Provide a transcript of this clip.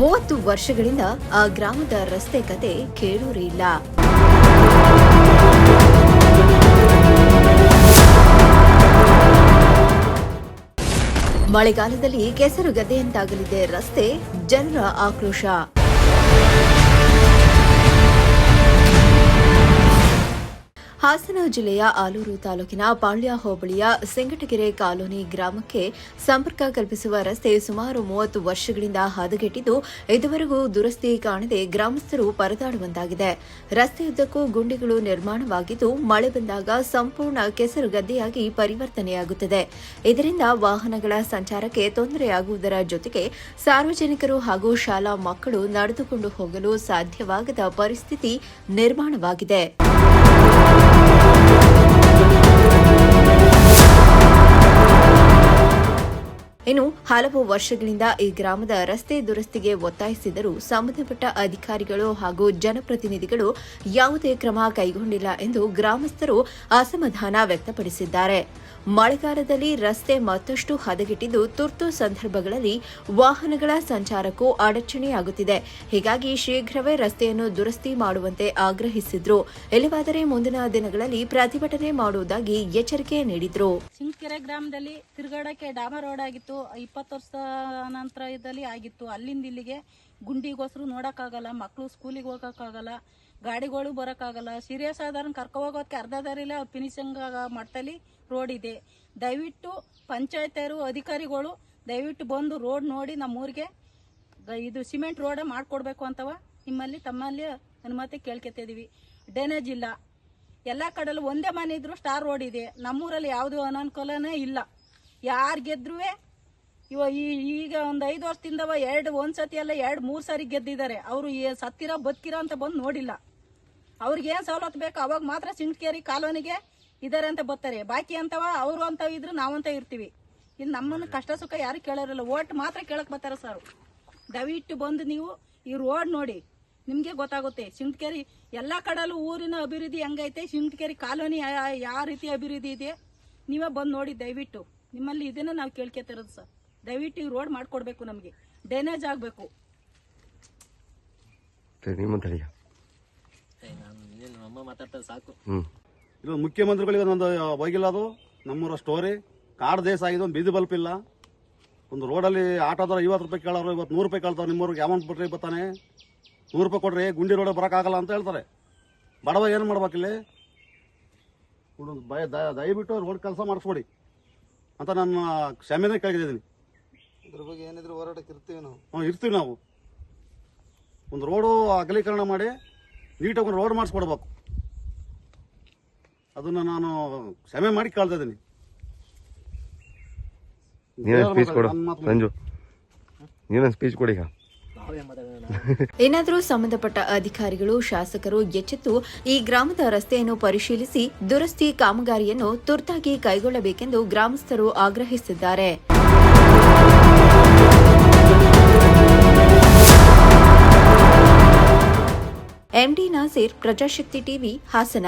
30 ವರ್ಷಗಳಿಂದ ಆ ಗ್ರಾಮದ ರಸ್ತೆ ಕತೆ ಕೇಳೂರೇ ಇಲ್ಲ. ಮಳೆಗಾಲದಲ್ಲಿ ಕೆಸರು ಗದ್ದೆಯಂತಾಗಲಿದೆ ರಸ್ತೆ, ಜನರ ಆಕ್ರೋಶ. ಹಾಸನ ಜಿಲ್ಲೆಯ ಆಲೂರು ತಾಲೂಕಿನ ಪಾಳ್ಯ ಹೋಬಳಿಯ ಸಿಂಗಟಗೆರೆ ಕಾಲೋನಿ ಗ್ರಾಮಕ್ಕೆ ಸಂಪರ್ಕ ಕಲ್ಪಿಸುವ ರಸ್ತೆ ಸುಮಾರು 30 ವರ್ಷಗಳಿಂದ ಹದಗೆಟ್ಟಿದ್ದು ಇದುವರೆಗೂ ದುರಸ್ತಿ ಕಾಣದೆ ಗ್ರಾಮಸ್ಥರು ಪರದಾಡುವಂತಾಗಿದೆ. ರಸ್ತೆಯುದ್ದಕ್ಕೂ ಗುಂಡಿಗಳು ನಿರ್ಮಾಣವಾಗಿದ್ದು ಮಳೆ ಬಂದಾಗ ಸಂಪೂರ್ಣ ಕೆಸರು ಗದ್ದೆಯಾಗಿ ಪರಿವರ್ತನೆಯಾಗುತ್ತದೆ. ಇದರಿಂದ ವಾಹನಗಳ ಸಂಚಾರಕ್ಕೆ ತೊಂದರೆಯಾಗುವುದರ ಜೊತೆಗೆ ಸಾರ್ವಜನಿಕರು ಹಾಗೂ ಶಾಲಾ ಮಕ್ಕಳು ನಡೆದುಕೊಂಡು ಹೋಗಲು ಸಾಧ್ಯವಾಗದ ಪರಿಸ್ಥಿತಿ ನಿರ್ಮಾಣವಾಗಿದೆ. ಇನ್ನು ಹಲವು ವರ್ಷಗಳಿಂದ ಈ ಗ್ರಾಮದ ರಸ್ತೆ ದುರಸ್ತಿಗೆ ಒತ್ತಾಯಿಸಿದರೂ ಸಂಬಂಧಪಟ್ಟ ಅಧಿಕಾರಿಗಳು ಹಾಗೂ ಜನಪ್ರತಿನಿಧಿಗಳು ಯಾವುದೇ ಕ್ರಮ ಕೈಗೊಂಡಿಲ್ಲ ಎಂದು ಗ್ರಾಮಸ್ಥರು ಅಸಮಾಧಾನ ವ್ಯಕ್ತಪಡಿಸಿದ್ದಾರೆ. ಮಳೆಗಾಲದಲ್ಲಿ ರಸ್ತೆ ಮತ್ತಷ್ಟು ಹದಗೆಟ್ಟಿದ್ದು ತುರ್ತು ಸಂದರ್ಭಗಳಲ್ಲಿ ವಾಹನಗಳ ಸಂಚಾರಕ್ಕೂ ಅಡಚಣೆಯಾಗುತ್ತಿದೆ. ಹೀಗಾಗಿ ಶೀಘ್ರವೇ ರಸ್ತೆಯನ್ನು ದುರಸ್ತಿ ಮಾಡುವಂತೆ ಆಗ್ರಹಿಸಿದ್ರು. ಇಲ್ಲವಾದರೆ ಮುಂದಿನ ದಿನಗಳಲ್ಲಿ ಪ್ರತಿಭಟನೆ ಮಾಡುವುದಾಗಿ ಎಚ್ಚರಿಕೆ ನೀಡಿದ್ರು. ಸಿಂಗಟಗೆರೆ ಗ್ರಾಮದಲ್ಲಿ ತಿರುಗಾಡಕ್ಕೆ ಡಾಮರ್ ರೋಡ್ ಆಗಿತ್ತು. 20 ವರ್ಷ ನಂತರ ಇದ್ದಲ್ಲಿ ಆಗಿತ್ತು. ಅಲ್ಲಿಂದ ಇಲ್ಲಿಗೆ ಗುಂಡಿಗೋಸ್ಕರ ನೋಡಕ್ಕಾಗಲ್ಲ, ಮಕ್ಕಳು ಸ್ಕೂಲಿಗೆ ಹೋಗಕ್ಕಾಗಲ್ಲ, ಗಾಡಿಗಳು ಬರೋಕ್ಕಾಗಲ್ಲ. ಸೀರಿಯಸ್ ಆದವ್ರನ್ನ ಕರ್ಕೊ ಹೋಗೋದಕ್ಕೆ ಅರ್ಧ ದಾರಿಲ್ಲ ಫಿನಿಶಿಂಗ್ ಮಟ್ಟದಲ್ಲಿ ರೋಡ್ ಇದೆ. ದಯವಿಟ್ಟು ಪಂಚಾಯತರು ಅಧಿಕಾರಿಗಳು ದಯವಿಟ್ಟು ಬಂದು ರೋಡ್ ನೋಡಿ ನಮ್ಮೂರಿಗೆ ಇದು ಸಿಮೆಂಟ್ ರೋಡ್ ಮಾಡ್ಕೊಡ್ಬೇಕು ಅಂತವ ತಮ್ಮಲ್ಲಿ ಅನುಮತಿ ಕೇಳ್ಕೊತಿದೀವಿ. ಡ್ರೈನೇಜ್ ಇಲ್ಲ, ಎಲ್ಲಾ ಕಡೆಲ್ಲೂ ಒಂದೇ ಮನೆ ಇದ್ರು ಸ್ಟಾರ್ ರೋಡ್ ಇದೆ. ನಮ್ಮೂರಲ್ಲಿ ಯಾವುದು ಅನಾನುಕೂಲನೇ ಇಲ್ಲ. ಯಾರು ಗೆದ್ರು ಈಗ ಒಂದು 5 ವರ್ಷದಿಂದ ಒಂದ್ಸತಿ ಅಲ್ಲ 2-3 ಸಾರಿ ಗೆದ್ದಿದ್ದಾರೆ. ಅವರು ಸತ್ತಿರೋ ಬದುಕಿರೋ ಅಂತ ಬಂದು ನೋಡಿಲ್ಲ. ಅವ್ರಿಗೆ ಏನ್ ಸವಲತ್ತು ಬೇಕು ಅವಾಗ ಮಾತ್ರ ಸಿಂಗಟಗೆರೆ ಕಾಲೋನಿಗೆ ಇದಾರೆ ಅಂತ ಬರ್ತಾರೆ. ಬಾಕಿ ಅಂತವ ಅವರು ಅಂತ ಇದ್ರು ನಾವಂತ ಇರ್ತೀವಿ. ಇಲ್ಲಿ ನಮ್ಮನ್ನು ಕಷ್ಟ ಸುಖ ಯಾರು ಕೇಳೋರಿಲ್ಲ, ಓಟ್ ಮಾತ್ರ ಕೇಳಕ್ ಬರ್ತಾರ ಸರ್. ದಯವಿಟ್ಟು ಬಂದು ನೀವು ಈ ರೋಡ್ ನೋಡಿ, ನಿಮ್ಗೆ ಗೊತ್ತಾಗುತ್ತೆ ಸಿಂಗಟಗೆರೆ ಎಲ್ಲಾ ಕಡೆಲ್ಲೂ ಊರಿನ ಅಭಿವೃದ್ಧಿ ಹೆಂಗೈತೆ, ಸಿಂಗಟಗೆರೆ ಕಾಲೋನಿ ಯಾವ ರೀತಿ ಅಭಿವೃದ್ಧಿ ಇದೆ ನೀವೇ ಬಂದು ನೋಡಿ. ದಯವಿಟ್ಟು ನಿಮ್ಮಲ್ಲಿ ಇದನ್ನ ನಾವು ಕೇಳ್ಕೊತಿರೋದು ಸರ್. ದಯವಿಟ್ಟು ಈ ರೋಡ್ ಮಾಡ್ಕೊಡ್ಬೇಕು, ನಮ್ಗೆ ಡ್ರೈನೇಜ್ ಆಗ್ಬೇಕು. ಇದು ಮುಖ್ಯಮಂತ್ರಿಗಳಿಗೆ ಒಂದು ಹೋಗಿಲ್ಲ. ಅದು ನಮ್ಮೂರ ಸ್ಟೋರಿ ಕಾಡ್ ದೇಶ ಆಗಿದೆ. ಒಂದು ಬೀದಿ ಬಲ್ಪ್ ಇಲ್ಲ. ಒಂದು ರೋಡಲ್ಲಿ ಆಟೋದವ್ರು 50 ರೂಪಾಯಿ ಕೇಳೋರು, ಇವತ್ತು 100 ರೂಪಾಯಿ ಕೇಳ್ತಾವ್ರು. ನಿಮ್ಮೂರಿಗೆ ಅಮೌಂಟ್ ಬಿಟ್ರೆ ಬರ್ತಾನೆ 100 ರೂಪಾಯಿ ಕೊಡ್ರಿ, ಗುಂಡಿ ರೋಡ್ ಬರೋಕ್ಕಾಗಲ್ಲ ಅಂತ ಹೇಳ್ತಾರೆ. ಬಡವ ಏನು ಮಾಡ್ಬೇಕಿಲ್ಲಿ? ದಯವಿಟ್ಟು ರೋಡ್ ಕೆಲಸ ಮಾಡಿಸ್ಕೊಡಿ ಅಂತ ನಾನು ಕ್ಷಮೆನೇ ಕೇಳಿದ್ದೀನಿ. ಇದ್ರ ಬಗ್ಗೆ ಏನಿದ್ರು ಹೋರಾಟಕ್ಕೆ ಇರ್ತೀವಿ ನಾವು. ಇರ್ತೀವಿ ನಾವು. ಒಂದು ರೋಡು ಅಗಲೀಕರಣ ಮಾಡಿ ನೀಟಾಗಿ ಒಂದು ರೋಡ್ ಮಾಡಿಸ್ಕೊಡ್ಬೇಕು. ಅದನ್ನ ನಾನು ಕ್ಷಮೆ ಮಾಡಿ ಕೇಳ್ತಾ ಇದ್ದೀನಿ. ಏನಾದರೂ ಸಂಬಂಧಪಟ್ಟ ಅಧಿಕಾರಿಗಳು, ಶಾಸಕರು ಎಚ್ಚೆತ್ತು ಈ ಗ್ರಾಮದ ರಸ್ತೆಯನ್ನು ಪರಿಶೀಲಿಸಿ ದುರಸ್ತಿ ಕಾಮಗಾರಿಯನ್ನು ತುರ್ತಾಗಿ ಕೈಗೊಳ್ಳಬೇಕೆಂದು ಗ್ರಾಮಸ್ಥರು ಆಗ್ರಹಿಸಿದ್ದಾರೆ. MD Naseer, Prajashakti TV, Hassan.